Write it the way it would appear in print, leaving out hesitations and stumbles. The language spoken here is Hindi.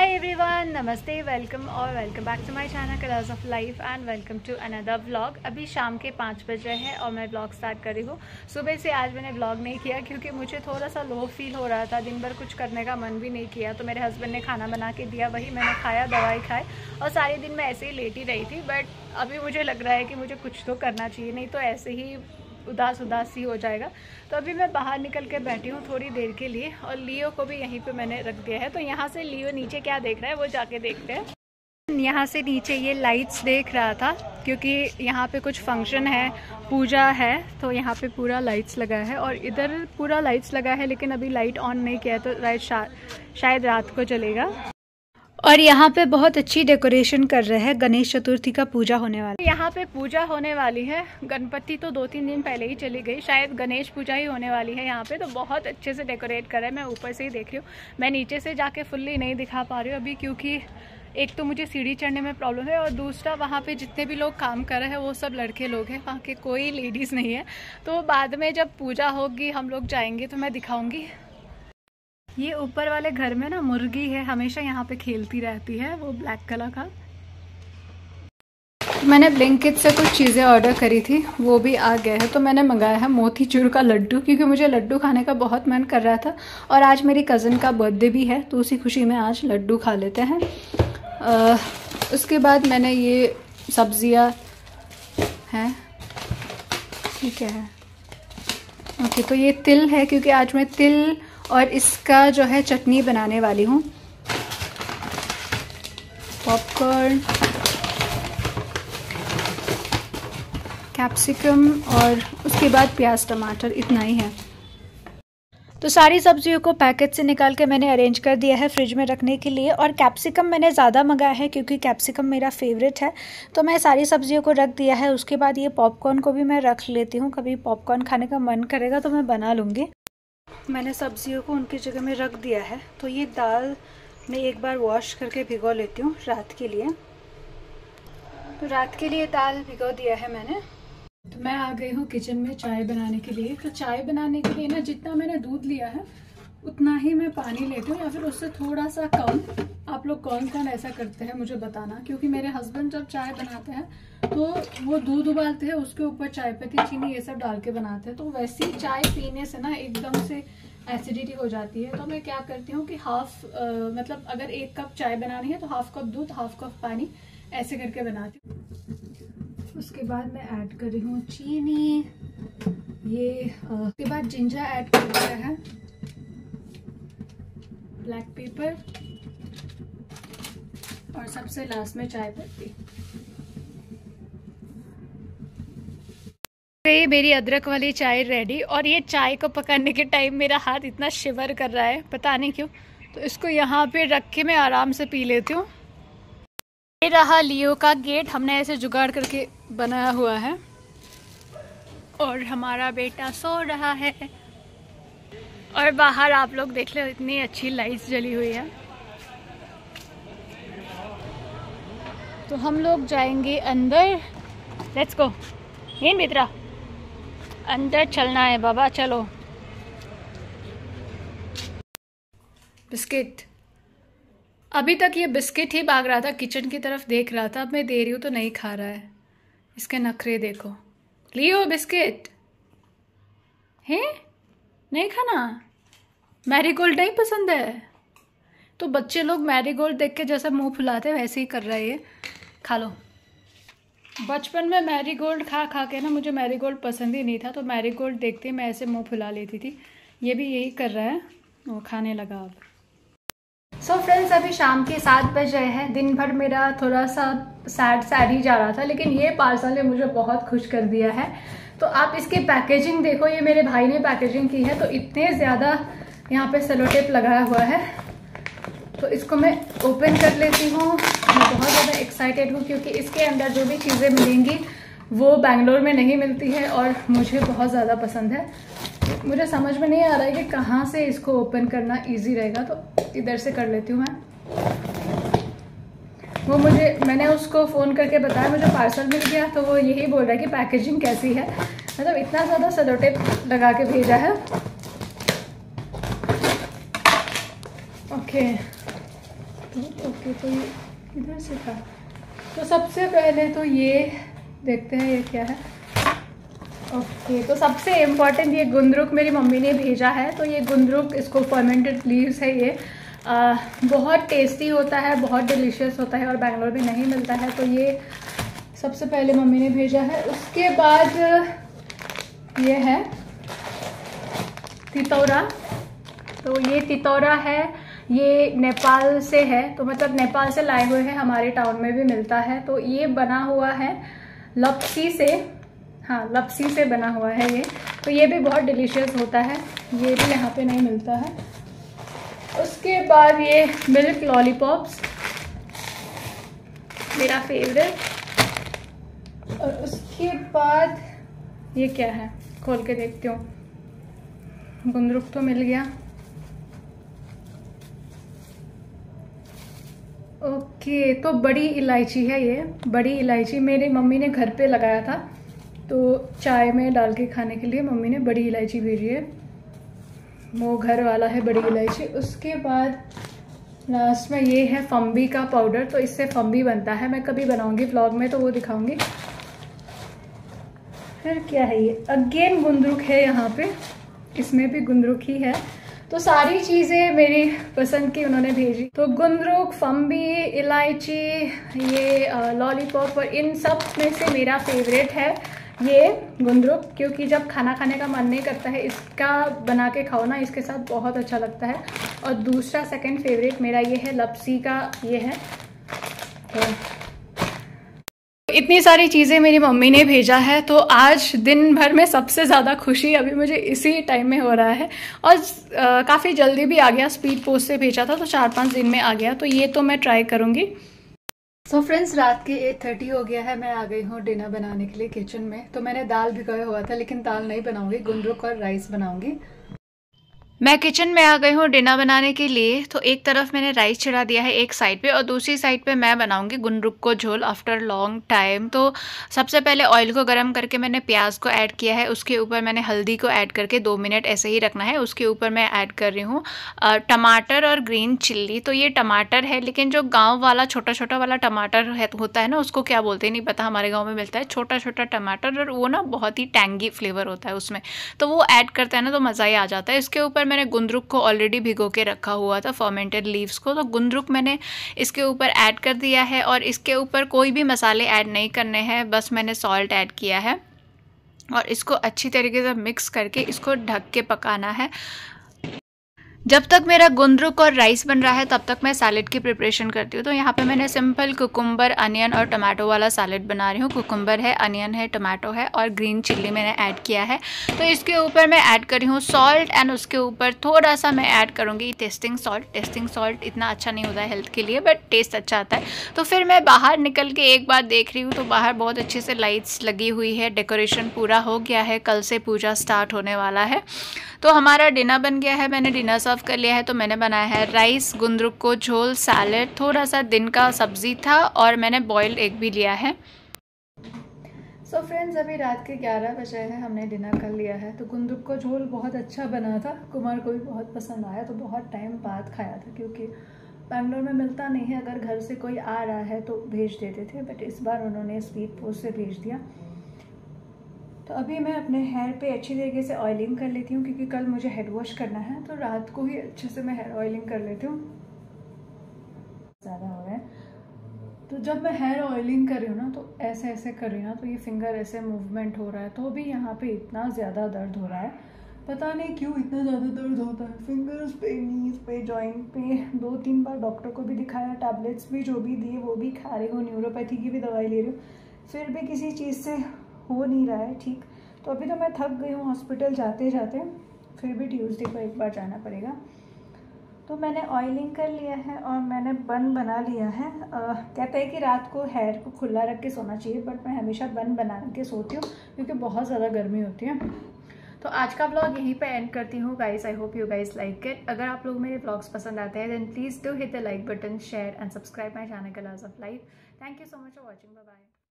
हाय एवरीवन, नमस्ते, वेलकम और welcome back to my channel colours of life and welcome to another vlog. अभी शाम के 5 बज रहे हैं और मैं व्लॉग स्टार्ट कर रही हूँ। सुबह से आज मैंने व्लॉग नहीं किया क्योंकि मुझे थोड़ा सा लो फील हो रहा था, दिन भर कुछ करने का मन भी नहीं किया। तो मेरे हस्बैंड ने खाना बना के दिया, वही मैंने खाया, दवाई खाई और सारे दिन मैं ऐसे ही लेटी रही थी। बट अभी मुझे लग रहा है कि मुझे कुछ तो करना चाहिए, नहीं तो ऐसे ही उदास ही हो जाएगा। तो अभी मैं बाहर निकल के बैठी हूँ थोड़ी देर के लिए और लियो को भी यहीं पे मैंने रख दिया है। तो यहाँ से लियो नीचे क्या देख रहा है वो जाके देखते हैं। यहाँ से नीचे ये लाइट्स देख रहा था क्योंकि यहाँ पे कुछ फंक्शन है, पूजा है, तो यहाँ पे पूरा लाइट्स लगा है और इधर पूरा लाइट्स लगा है, लेकिन अभी लाइट ऑन नहीं किया है तो लाइट शायद रात को चलेगा। और यहाँ पे बहुत अच्छी डेकोरेशन कर रहे हैं, गणेश चतुर्थी का पूजा होने वाला है। यहाँ पे पूजा होने वाली है, गणपति तो 2-3 दिन पहले ही चली गई, शायद गणेश पूजा ही होने वाली है यहाँ पे। तो बहुत अच्छे से डेकोरेट कर रहे हैं, मैं ऊपर से ही देख रही हूँ, मैं नीचे से जाके फुल्ली नहीं दिखा पा रही हूँ अभी, क्योंकि एक तो मुझे सीढ़ी चढ़ने में प्रॉब्लम है और दूसरा वहाँ पे जितने भी लोग काम कर रहे हैं वो सब लड़के लोग हैं, वहाँ के कोई लेडीज़ नहीं है। तो बाद में जब पूजा होगी हम लोग जाएंगे तो मैं दिखाऊंगी। ये ऊपर वाले घर में ना मुर्गी है, हमेशा यहाँ पे खेलती रहती है, वो ब्लैक कलर का। मैंने ब्लिंकिट से कुछ चीज़ें ऑर्डर करी थी, वो भी आ गया है। तो मैंने मंगाया है मोतीचूर का लड्डू, क्योंकि मुझे लड्डू खाने का बहुत मन कर रहा था और आज मेरी कज़न का बर्थडे भी है, तो उसी खुशी में आज लड्डू खा लेते हैं। उसके बाद मैंने ये सब्जियां हैं, ठीक है, ओके। तो ये तिल है क्योंकि आज मैं तिल और इसका जो है चटनी बनाने वाली हूँ। पॉपकॉर्न, कैप्सिकम और उसके बाद प्याज टमाटर, इतना ही है। तो सारी सब्जियों को पैकेट से निकाल के मैंने अरेंज कर दिया है फ्रिज में रखने के लिए। और कैप्सिकम मैंने ज़्यादा मंगाया है क्योंकि कैप्सिकम मेरा फेवरेट है, तो मैं सारी सब्जियों को रख दिया है। उसके बाद ये पॉपकॉर्न को भी मैं रख लेती हूँ, कभी पॉपकॉर्न खाने का मन करेगा तो मैं बना लूँगी। मैंने सब्जियों को उनकी जगह में रख दिया है। तो ये दाल मैं एक बार वॉश करके भिगो लेती हूँ रात के लिए। तो रात के लिए दाल भिगो दिया है मैंने। तो मैं आ गई हूँ किचन में चाय बनाने के लिए। तो चाय बनाने के लिए ना जितना मैंने दूध लिया है उतना ही मैं पानी लेती हूँ, या फिर उससे थोड़ा सा कम। आप लोग कौन कौन ऐसा करते हैं मुझे बताना, क्योंकि मेरे हस्बैंड जब चाय बनाते हैं तो वो दूध उबालते हैं, उसके ऊपर चाय पत्ती, चीनी ये सब डाल के बनाते हैं। तो वैसी चाय पीने से ना एकदम से एसिडिटी हो जाती है। तो मैं क्या करती हूँ कि मतलब अगर 1 कप चाय बनानी है तो हाफ कप दूध, हाफ कप पानी, ऐसे करके बनाती हूँ। उसके बाद मैं ऐड कर रही हूँ चीनी, उसके बाद जिंजर ऐड कर दिया है, ब्लैक पेपर और सबसे लास्ट में चाय पत्ती। मेरी अदरक वाली चाय रेडी। और ये चाय को पकाने के टाइम मेरा हाथ इतना शिवर कर रहा है, पता नहीं क्यों। तो इसको यहाँ पे रख के मैं आराम से पी लेती हूँ। ये रहा लियो का गेट, हमने ऐसे जुगाड़ करके बनाया हुआ है और हमारा बेटा सो रहा है। और बाहर आप लोग देख लो, इतनी अच्छी लाइट्स जली हुई है। तो हम लोग जाएंगे अंदर, लेट्स गो। इन मित्रा, अंदर चलना है बाबा, चलो। बिस्किट, अभी तक ये बिस्किट ही भाग रहा था, किचन की तरफ देख रहा था। अब मैं दे रही हूँ तो नहीं खा रहा है, इसके नखरे देखो। लियो बिस्किट है, नहीं खाना? मैरीगोल्ड नहीं पसंद है? तो बच्चे लोग मैरीगोल्ड देख के जैसा मुंह फुलाते हैं वैसे ही कर रहा है ये, खा लो। बचपन में मैरीगोल्ड खा खा के ना मुझे मैरीगोल्ड पसंद ही नहीं था, तो मैरीगोल्ड देखते ही मैं ऐसे मुंह फुला लेती थी। ये भी यही कर रहा है, वो खाने लगा अब। सो फ्रेंड्स, अभी शाम के 7 बज रहे हैं। दिन भर मेरा थोड़ा सा सैड ही जा रहा था, लेकिन ये पार्सल ने मुझे बहुत खुश कर दिया है। तो आप इसकी पैकेजिंग देखो, ये मेरे भाई ने पैकेजिंग की है। तो इतने ज़्यादा यहाँ पे सेलो टेप लगाया हुआ है, तो इसको मैं ओपन कर लेती हूँ। मैं बहुत ज़्यादा एक्साइटेड हूँ क्योंकि इसके अंदर जो भी चीज़ें मिलेंगी वो बेंगलोर में नहीं मिलती है और मुझे बहुत ज़्यादा पसंद है। मुझे समझ में नहीं आ रहा है कि कहाँ से इसको ओपन करना इजी रहेगा, तो इधर से कर लेती हूँ मैं। मैंने उसको फ़ोन करके बताया मुझे पार्सल मिल गया, तो वो यही बोल रहा है कि पैकेजिंग कैसी है। मतलब इतना ज़्यादा सेलो टेप लगा के भेजा है। ओके, तो ओके, तो ये इधर से था। तो सबसे पहले तो ये देखते हैं ये क्या है। ओके, तो सबसे इम्पॉर्टेंट ये गुंदरुक मेरी मम्मी ने भेजा है। तो ये गुंदरुक, इसको फर्मेंटेड लीव्स है ये। बहुत टेस्टी होता है, बहुत डिलीशियस होता है और बैंगलोर में नहीं मिलता है। तो ये सबसे पहले मम्मी ने भेजा है। उसके बाद ये है तितौरा। तो ये तितौरा है, ये नेपाल से है। तो मतलब नेपाल से लाए हुए हैं, हमारे टाउन में भी मिलता है। तो ये बना हुआ है लपसी से, हाँ लपसी से बना हुआ है ये। तो ये भी बहुत डिलीशियस होता है, ये भी यहाँ पे नहीं मिलता है। उसके बाद ये मिल्क लॉलीपॉप्स, मेरा फेवरेट। और उसके बाद ये क्या है, खोल के देखती हूँ। गुंदरुक तो मिल गया। ओके, तो बड़ी इलायची है ये। बड़ी इलायची मेरी मम्मी ने घर पे लगाया था, तो चाय में डाल के खाने के लिए मम्मी ने बड़ी इलायची भेजी है। वो घर वाला है बड़ी इलायची। उसके बाद लास्ट में ये है फम्बी का पाउडर। तो इससे फम्बी बनता है, मैं कभी बनाऊंगी व्लॉग में तो वो दिखाऊंगी। फिर क्या है ये, अगेन गुंदरुक है यहाँ पे, इसमें भी गुंदरुक ही है। तो सारी चीज़ें मेरी पसंद की उन्होंने भेजी। तो गुंदरुक, फम्बी, इलायची, ये लॉलीपॉप, और इन सब में से मेरा फेवरेट है ये गुंदरुक, क्योंकि जब खाना खाने का मन नहीं करता है, इसका बना के खाओ ना, इसके साथ बहुत अच्छा लगता है। और दूसरा सेकंड फेवरेट मेरा ये है लपसी का, ये है। तो इतनी सारी चीज़ें मेरी मम्मी ने भेजा है। तो आज दिन भर में सबसे ज़्यादा खुशी अभी मुझे इसी टाइम में हो रहा है। और काफ़ी जल्दी भी आ गया, स्पीड पोस्ट से भेजा था तो 4-5 दिन में आ गया। तो ये तो मैं ट्राई करूँगी। तो फ्रेंड्स, रात के 8:30 हो गया है। मैं आ गई हूँ डिनर बनाने के लिए किचन में। तो मैंने दाल भिगोया हुआ था, लेकिन दाल नहीं बनाऊंगी, गुंदरुक और राइस बनाऊंगी। मैं किचन में आ गई हूँ डिनर बनाने के लिए। तो एक तरफ मैंने राइस चढ़ा दिया है एक साइड पे, और दूसरी साइड पे मैं बनाऊंगी गुंदरुक को झोल आफ्टर लॉन्ग टाइम। तो सबसे पहले ऑयल को गर्म करके मैंने प्याज को ऐड किया है। उसके ऊपर मैंने हल्दी को ऐड करके 2 मिनट ऐसे ही रखना है। उसके ऊपर मैं ऐड कर रही हूँ टमाटर और ग्रीन चिल्ली। तो ये टमाटर है, लेकिन जो गाँव वाला छोटा छोटा वाला टमाटर है होता है ना, उसको क्या बोलते हैं नहीं पता, हमारे गाँव में मिलता है छोटा छोटा टमाटर, और वो ना बहुत ही टैंगी फ्लेवर होता है उसमें। तो वो ऐड करते हैं ना तो मज़ा ही आ जाता है। इसके ऊपर मैंने गुंदरुक को ऑलरेडी भिगो के रखा हुआ था, फर्मेंटेड लीव्स को। तो गुंदरुक मैंने इसके ऊपर ऐड कर दिया है, और इसके ऊपर कोई भी मसाले ऐड नहीं करने हैं, बस मैंने सॉल्ट ऐड किया है। और इसको अच्छी तरीके से मिक्स करके इसको ढक के पकाना है। जब तक मेरा गुंदरुक और राइस बन रहा है तब तक मैं सैलेड की प्रिपरेशन करती हूँ। तो यहाँ पे मैंने सिंपल कुकुम्बर, अनियन और टमाटो वाला सैलेड बना रही हूँ। कुकुम्बर है, अनियन है, टमाटो है और ग्रीन चिल्ली मैंने ऐड किया है। तो इसके ऊपर मैं ऐड कर रही हूँ सॉल्ट, एंड उसके ऊपर थोड़ा सा मैं ऐड करूँगी टेस्टिंग सॉल्ट। टेस्टिंग सॉल्ट इतना अच्छा नहीं होता है हेल्थ के लिए, बट टेस्ट अच्छा आता है। तो फिर मैं बाहर निकल के एक बार देख रही हूँ, तो बाहर बहुत अच्छे से लाइट्स लगी हुई है, डेकोरेशन पूरा हो गया है। कल से पूजा स्टार्ट होने वाला है। तो हमारा डिनर बन गया है, मैंने डिनर सर्व कर लिया है। तो मैंने बनाया है राइस, गुंदरुक को झोल, सैलेड, थोड़ा सा दिन का सब्जी था, और मैंने बॉइल्ड एग भी लिया है। सो फ्रेंड्स, अभी रात के 11 बजे हैं, हमने डिनर कर लिया है। तो गुंदरुक को झोल बहुत अच्छा बना था, कुमार को भी बहुत पसंद आया। तो बहुत टाइम बाद खाया था, क्योंकि बैंगलोर में मिलता नहीं है। अगर घर से कोई आ रहा है तो भेज देते थे, बट इस बार उन्होंने स्पीड पोस्ट से भेज दिया। तो अभी मैं अपने हेयर पे अच्छी तरीके से ऑयलिंग कर लेती हूँ, क्योंकि कल मुझे हेड वॉश करना है। तो रात को ही अच्छे से मैं हेयर ऑयलिंग कर लेती हूँ। ज़्यादा हो रहा है, तो जब मैं हेयर ऑयलिंग कर रही हूँ ना, तो ऐसे ऐसे कर रही हूँ ना, तो ये फिंगर ऐसे मूवमेंट हो रहा है। तो भी यहाँ पे इतना ज़्यादा दर्द हो रहा है, पता नहीं क्यों इतना ज़्यादा दर्द होता है फिंगर्स पे, नीज पे, जॉइंट पे। 2-3 बार डॉक्टर को भी दिखाया, टैबलेट्स भी जो भी दिए वो भी खा रही हूँ, न्यूरोपैथी की भी दवाई ले रही हूँ, फिर भी किसी चीज़ से हो नहीं रहा है ठीक। तो अभी तो मैं थक गई हूँ हॉस्पिटल जाते जाते, फिर भी ट्यूसडे को एक बार जाना पड़ेगा। तो मैंने ऑयलिंग कर लिया है और मैंने बन बना लिया है। कहते हैं कि रात को हेयर को खुला रख के सोना चाहिए, बट मैं हमेशा बन बना के सोती हूँ, क्योंकि बहुत ज़्यादा गर्मी होती है। तो आज का व्लॉग यहीं पे एंड करती हूँ guys. I hope you guys like it. अगर आप लोग मेरे व्लॉग्स पसंद आते हैं then please do hit the like button, share and subscribe my channel colours of life. Thank you so much for watching. Bye bye.